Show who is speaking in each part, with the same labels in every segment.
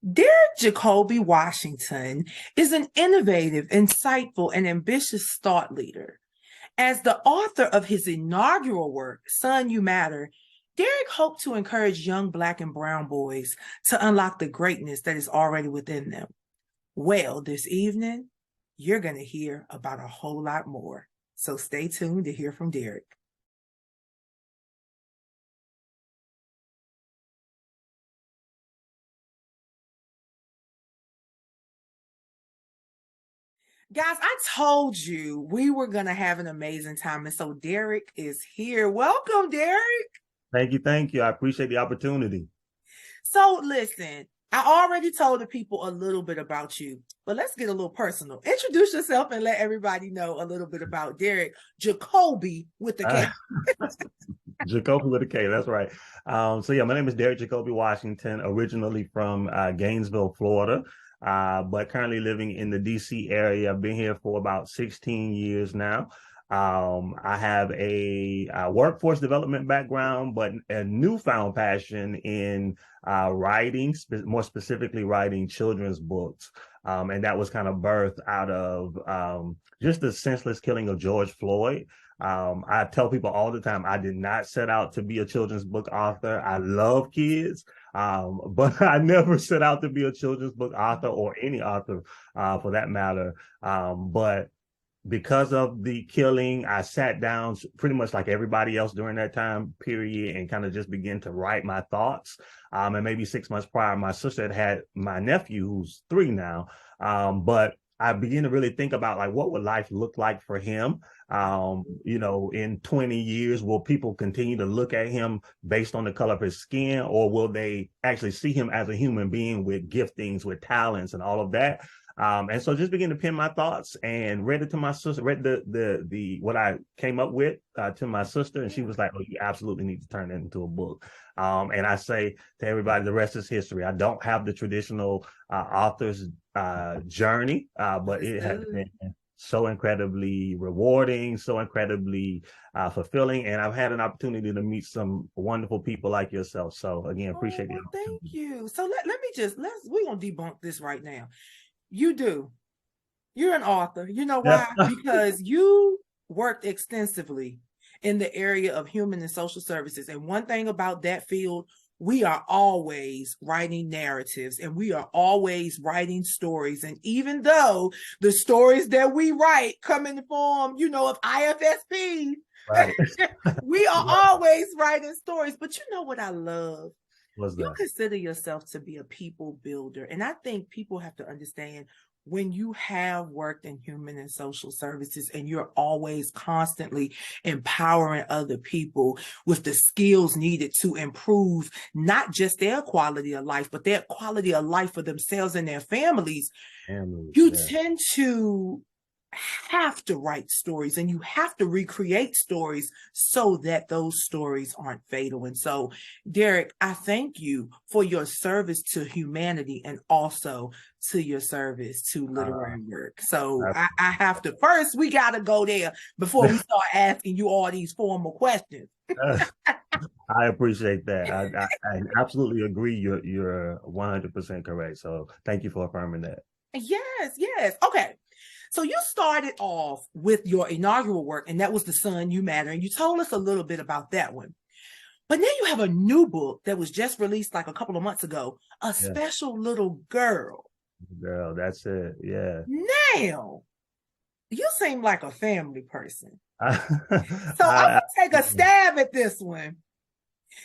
Speaker 1: Derrick Jakolby Washington is an innovative, insightful, and ambitious thought leader. As the author of his inaugural work, Son, You Matter, Derrick hoped to encourage young Black and Brown boys to unlock the greatness that is already within them. Well, this evening, you're going to hear about a whole lot more. So stay tuned to hear from Derrick. Guys, I told you we were going to have an amazing time. And so Derrick is here. Welcome, Derrick.
Speaker 2: Thank you. Thank you. I appreciate the opportunity.
Speaker 1: So listen, I already told the people a little bit about you, but let's get a little personal. Introduce yourself and let everybody know a little bit about Derrick Jakolby with the K.
Speaker 2: Jakolby with a K, that's right. So yeah, my name is Derrick Jakolby Washington, originally from Gainesville, Florida, but currently living in the DC area. I've been here for about 16 years now. I have a workforce development background, but a newfound passion in writing, more specifically writing children's books. And that was kind of birthed out of just the senseless killing of George Floyd. I tell people all the time, I did not set out to be a children's book author. I love kids, but I never set out to be a children's book author or any author for that matter. But because of the killing, I sat down pretty much like everybody else during that time period and kind of just began to write my thoughts. And maybe 6 months prior, my sister had my nephew, who's 3 now. But I began to really think about like what would life look like for him. In 20 years, will people continue to look at him based on the color of his skin, or will they actually see him as a human being with giftings, with talents, and all of that? And so just began to pen my thoughts and read it to my sister, read the what I came up with to my sister, and she was like, "Oh, you absolutely need to turn it into a book." And I say to everybody, the rest is history. I don't have the traditional author's journey, but it has been so incredibly rewarding, so incredibly fulfilling, and I've had an opportunity to meet some wonderful people like yourself. So again, appreciate it.
Speaker 1: Thank you. So let me we're gonna debunk this right now. You're an author. You know why? Because you worked extensively in the area of human and social services. And one thing about that field, we are always writing narratives and we are always writing stories. And even though the stories that we write come in the form, of IFSP,
Speaker 2: right.
Speaker 1: we are always writing stories. But you know what I love? You
Speaker 2: that?
Speaker 1: consider yourself to be a people builder. And I think people have to understand when you have worked in human and social services and you're always constantly empowering other people with the skills needed to improve not just their quality of life, but their quality of life for themselves and their families, you tend to have to write stories and you have to recreate stories so that those stories aren't fatal. And so, Derrick, I thank you for your service to humanity and also to your service to literary work. So I have to, first, we got to go there before we start asking you all these formal questions.
Speaker 2: I appreciate that. I absolutely agree. You're 100% correct. So thank you for affirming that.
Speaker 1: Yes. Okay. So you started off with your inaugural work, and that was The Son, You Matter. And you told us a little bit about that one. But now you have a new book that was just released like a couple of months ago, A Special Little Girl.
Speaker 2: Girl, that's it. Yeah.
Speaker 1: Now, you seem like a family person. So I'm going to take a stab at this one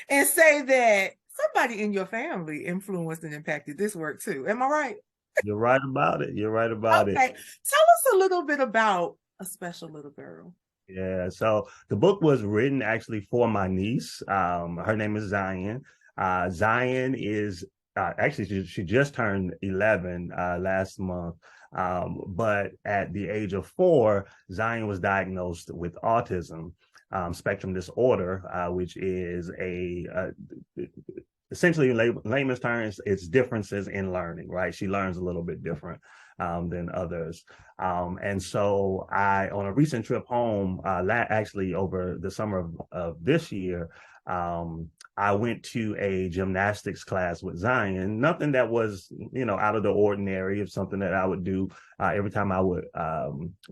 Speaker 1: and say that somebody in your family influenced and impacted this work too. Am I right?
Speaker 2: You're right about it. You're right about it.
Speaker 1: Okay. Tell us a little bit about A Special Little Girl.
Speaker 2: Yeah. So the book was written actually for my niece. Her name is Zion. Zion is actually she just turned 11 last month. But at the age of 4, Zion was diagnosed with autism spectrum disorder, which is essentially in layman's terms, it's differences in learning, right? She learns a little bit different. than others. And so on a recent trip home, actually over the summer of this year, I went to a gymnastics class with Zion. Nothing that was, out of the ordinary, of something that I would do every time I would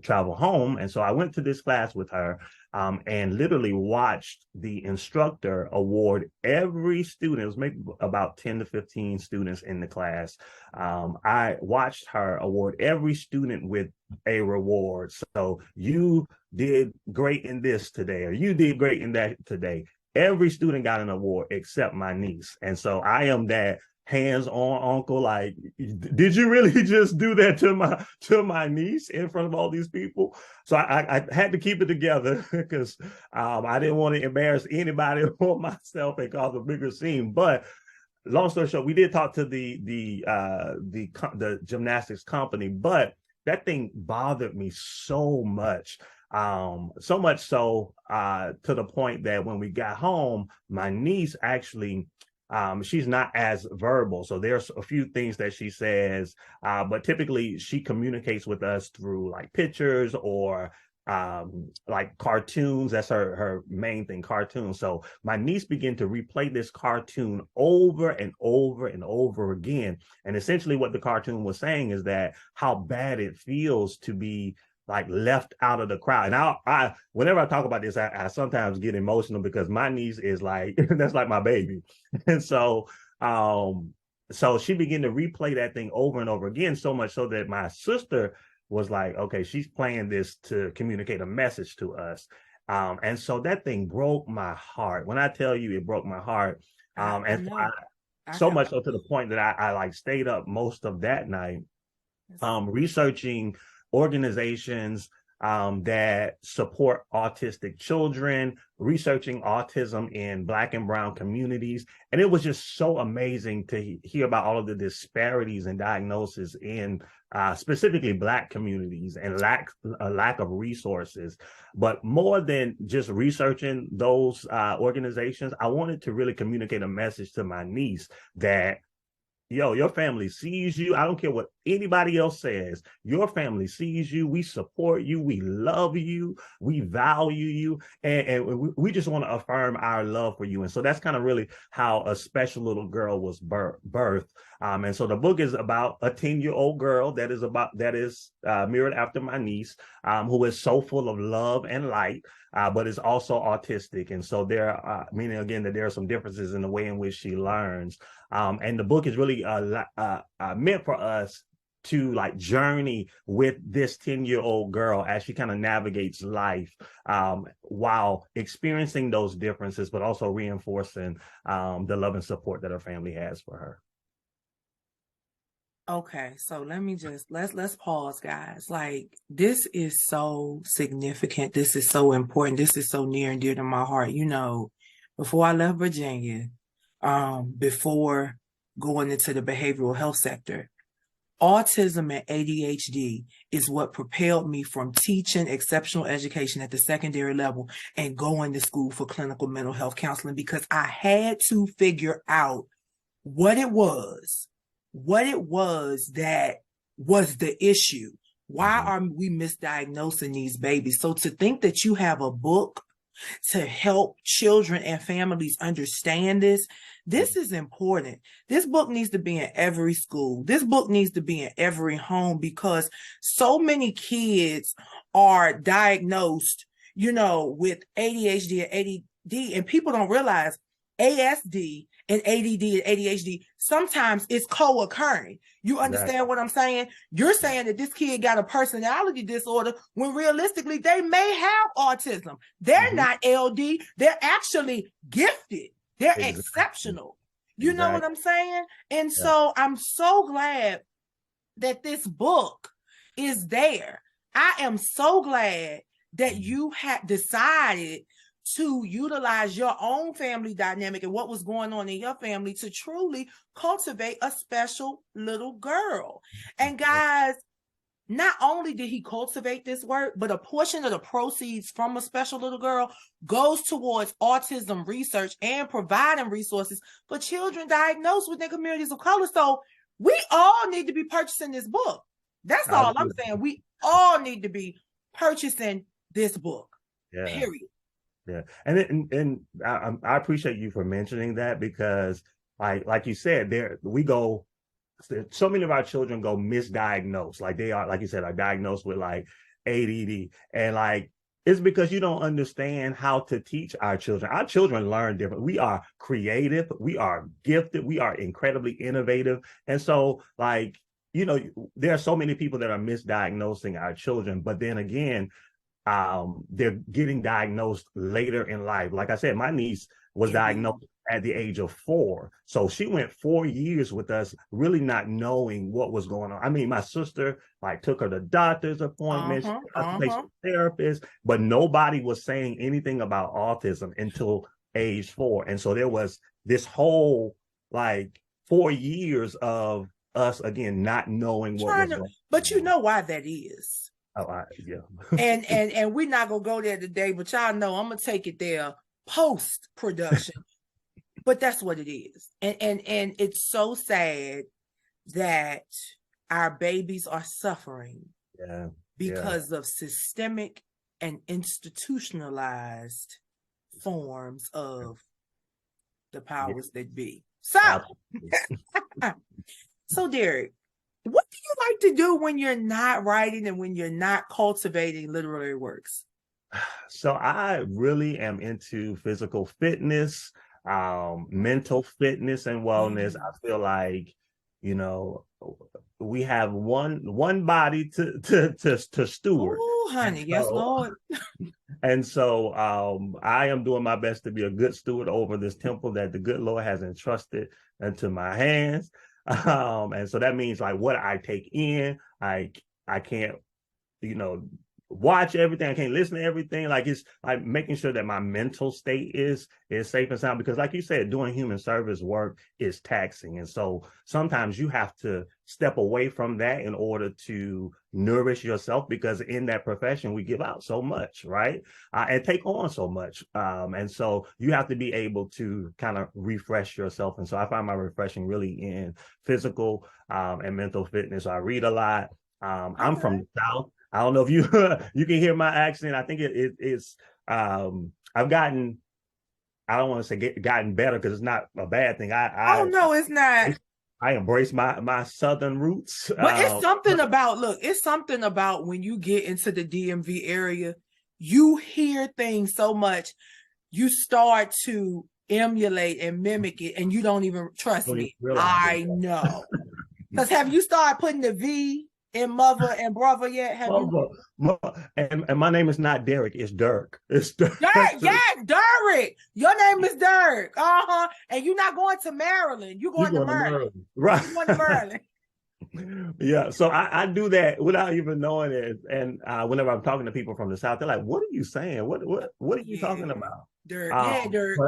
Speaker 2: travel home. And so I went to this class with her, and literally watched the instructor award every student. It was maybe about 10 to 15 students in the class. I watched her award every student with a reward. So you did great in this today, or you did great in that today. Every student got an award except my niece. And so I am that hands-on uncle. Like, did you really just do that to my niece in front of all these people? So I had to keep it together because I didn't want to embarrass anybody or myself and cause a bigger scene. But long story short, we did talk to the gymnastics company, but that thing bothered me so much. So much so to the point that when we got home, my niece actually, she's not as verbal. So there's a few things that she says, but typically she communicates with us through like pictures or like cartoons. That's her main thing, cartoons. So my niece began to replay this cartoon over and over and over again. And essentially what the cartoon was saying is that how bad it feels to be like left out of the crowd. And I whenever I talk about this, I sometimes get emotional because my niece is like, that's like my baby. And so she began to replay that thing over and over again, so much so that my sister was like, okay, she's playing this to communicate a message to us. And so that thing broke my heart. When I tell you it broke my heart, so much so to the point that I like stayed up most of that night researching organizations that support autistic children, researching autism in Black and Brown communities. And it was just so amazing to hear about all of the disparities in diagnosis in specifically Black communities and a lack of resources. But more than just researching those organizations, I wanted to really communicate a message to my niece that, yo, your family sees you. I don't care what anybody else says. Your family sees you. We support you. We love you. We value you. And we just want to affirm our love for you. And so that's kind of really how a special little girl was birthed. And so the book is about a 10-year-old girl that is mirrored after my niece, who is so full of love and light, but is also autistic. And so meaning again that there are some differences in the way in which she learns. And the book is really meant for us to like journey with this 10-year-old girl as she kind of navigates life while experiencing those differences, but also reinforcing the love and support that her family has for her.
Speaker 1: Okay, so let's pause, guys. Like, this is so significant. This is so important. This is so near and dear to my heart. Before I left Virginia, before going into the behavioral health sector, autism and ADHD is what propelled me from teaching exceptional education at the secondary level and going to school for clinical mental health counseling, because I had to figure out what it was that was the issue. Why are we misdiagnosing these babies? So to think that you have a book to help children and families understand this is important. This book needs to be in every school. This book needs to be in every home, because so many kids are diagnosed, with ADHD and ADD, and people don't realize ASD and ADD and ADHD, sometimes it's co-occurring. You understand what I'm saying? You're saying that this kid got a personality disorder when realistically they may have autism. They're not LD. They're actually gifted. They're exceptional. You know what I'm saying? And so I'm so glad that this book is there. I am so glad that you had decided to utilize your own family dynamic and what was going on in your family to truly cultivate a special little girl. And guys, not only did he cultivate this work, but a portion of the proceeds from a special little girl goes towards autism research and providing resources for children diagnosed within communities of color. So we all need to be purchasing this book. That's all I'm
Speaker 2: Absolutely.
Speaker 1: saying. We all need to be purchasing this book.
Speaker 2: Yeah.
Speaker 1: Period.
Speaker 2: Yeah, and I appreciate you for mentioning that because, like you said, so many of our children go misdiagnosed, like they are, like you said, are diagnosed with like ADD, and like it's because you don't understand how to teach our children. Our children learn different. We are creative, we are gifted, we are incredibly innovative, and so like there are so many people that are misdiagnosing our children, but then again they're getting diagnosed later in life. Like I said, my niece was
Speaker 1: Indeed.
Speaker 2: diagnosed at the age of 4. So she went 4 years with us, really not knowing what was going on. I mean, my sister like took her to doctor's appointments,
Speaker 1: Uh-huh. Uh-huh.
Speaker 2: occupational therapist, but nobody was saying anything about autism until age 4. And so there was this whole like 4 years of us again not knowing what
Speaker 1: Trying
Speaker 2: was
Speaker 1: to,
Speaker 2: going
Speaker 1: but you
Speaker 2: on.
Speaker 1: know why that is.
Speaker 2: Oh, yeah.
Speaker 1: And we're not gonna go there today, but y'all know I'm gonna take it there post production. But that's what it is. And it's so sad that our babies are suffering
Speaker 2: Yeah. Yeah.
Speaker 1: because of systemic and institutionalized forms of the
Speaker 2: Yeah.
Speaker 1: powers that be. So,
Speaker 2: Absolutely.
Speaker 1: so Derrick, what do you like to do when you're not writing and when you're not cultivating literary works?
Speaker 2: So I really am into physical fitness, mental fitness and wellness.
Speaker 1: Mm.
Speaker 2: I feel like, you know, we have one body to steward.
Speaker 1: Oh,
Speaker 2: And
Speaker 1: honey, yes,
Speaker 2: so
Speaker 1: Lord.
Speaker 2: I am doing my best to be a good steward over this temple that the good Lord has entrusted into my hands. And so that means like what I take in, I can't, you know, watch everything. I can't listen to everything. Like it's like making sure that my mental state is safe and sound because like you said, doing human service work is taxing. And so sometimes you have to step away from that in order to nourish yourself because in that profession we give out so much, right? And take on so much. And so you have to be able to kind of refresh yourself. And so I find my refreshing really in physical and mental fitness. I read a lot. I'm from
Speaker 1: Okay.
Speaker 2: the South. I don't know if you you can hear my accent. I think it's I've gotten I don't want to say gotten better because it's not a bad thing.
Speaker 1: Oh no, it's not.
Speaker 2: I embrace my Southern roots.
Speaker 1: But it's something about, look, it's something about when you get into the DMV area, you hear things so much, you start to emulate and mimic it, and you don't even trust
Speaker 2: Don't even
Speaker 1: me.
Speaker 2: realize it.
Speaker 1: I know. Because have you started putting the V in mother and brother yet? Have you?
Speaker 2: And my name is not Derrick, it's Dirk. It's Dirk.
Speaker 1: Derrick, yeah, Derrick. Your name is Derrick. Uh-huh. And you're not going to Maryland. You're
Speaker 2: You're
Speaker 1: going to
Speaker 2: going to
Speaker 1: Maryland.
Speaker 2: Maryland. Right.
Speaker 1: You're going to Maryland.
Speaker 2: Yeah, so I do that without even knowing it. And whenever I'm talking to people from the South, they're like, "What are you saying? What are you
Speaker 1: Yeah,
Speaker 2: talking about?"
Speaker 1: Derrick. Yeah, Derrick.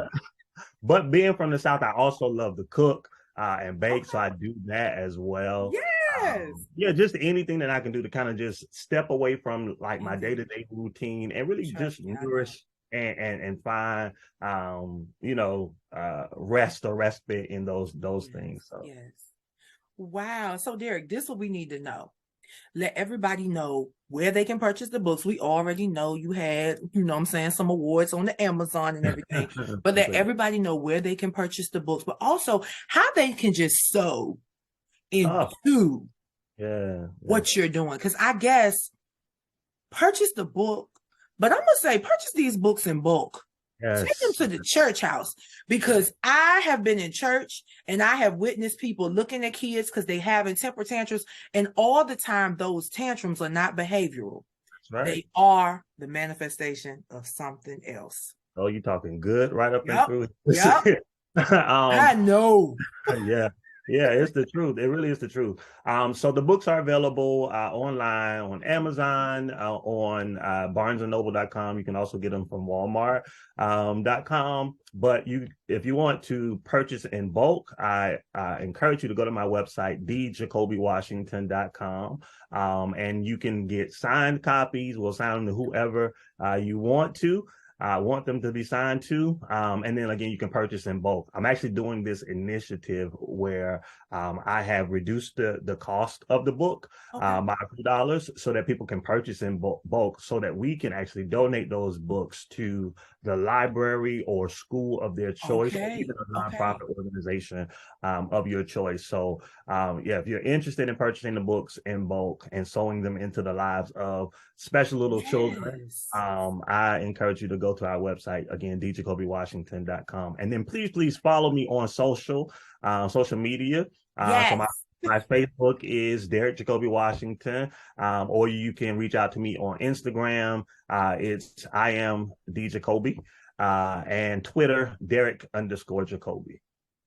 Speaker 2: But being from the South, I also love to cook and bake, so
Speaker 1: Okay.
Speaker 2: I do that as well.
Speaker 1: Yes.
Speaker 2: Yeah, just anything that I can do to kind of just step away from like my
Speaker 1: Indeed.
Speaker 2: day-to-day routine and really
Speaker 1: Trust
Speaker 2: just
Speaker 1: me, I know.
Speaker 2: nourish and find rest or respite in those
Speaker 1: Yes.
Speaker 2: things. So
Speaker 1: Yes. Wow. So, Derrick, this is what we need to know. Let everybody know where they can purchase the books. We already know you had, what I'm saying, some awards on the Amazon and everything, but let everybody know where they can purchase the books, but also how they can just sew
Speaker 2: oh
Speaker 1: into
Speaker 2: yeah.
Speaker 1: what you're doing. Because I guess purchase the book, but I'm going to say purchase these books in bulk. Take them
Speaker 2: Yes.
Speaker 1: to the church house because I have been in church and I have witnessed people looking at kids because they having temper tantrums, and all the time those tantrums are not behavioral.
Speaker 2: That's right.
Speaker 1: They are the manifestation of something else.
Speaker 2: Oh, you talking good right up and
Speaker 1: Yep.
Speaker 2: through.
Speaker 1: Yep. I know.
Speaker 2: Yeah. Yeah, it's the truth. It really is the truth. So the books are available online on Amazon, on barnesandnoble.com. You can also get them from walmart.com. But if you want to purchase in bulk, I encourage you to go to my website, djakobywashington.com. And you can get signed copies. We'll sign them to whoever you want to. I want them to be signed to. And then again, you can purchase in bulk. I'm actually doing this initiative where I have reduced the cost of the book by $2 so that people can purchase in bulk so that we can actually donate those books to the library or school of their choice, or even a nonprofit organization of your choice. So yeah, if you're interested in purchasing the books in bulk and sewing them into the lives of special little children, I encourage you to go to our website, again, djakobywashington.com. And then please follow me on social media. So my Facebook is Derrick Jakolby Washington, or you can reach out to me on Instagram. It's I am D Jakolby, and Twitter, Derrick_Jakolby.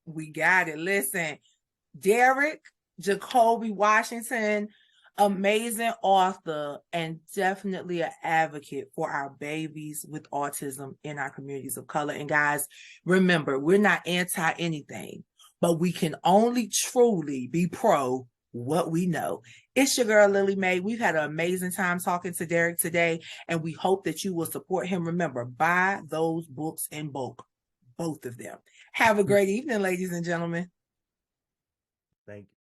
Speaker 1: We got it. Listen, Derrick Jakolby Washington, amazing author and definitely an advocate for our babies with autism in our communities of color. And guys, remember, we're not anti anything, but we can only truly be pro what we know. It's your girl, Lily Mae. We've had an amazing time talking to Derrick today, and we hope that you will support him. Remember, buy those books in bulk, both of them. Have a great evening, ladies and gentlemen.
Speaker 2: Thank you.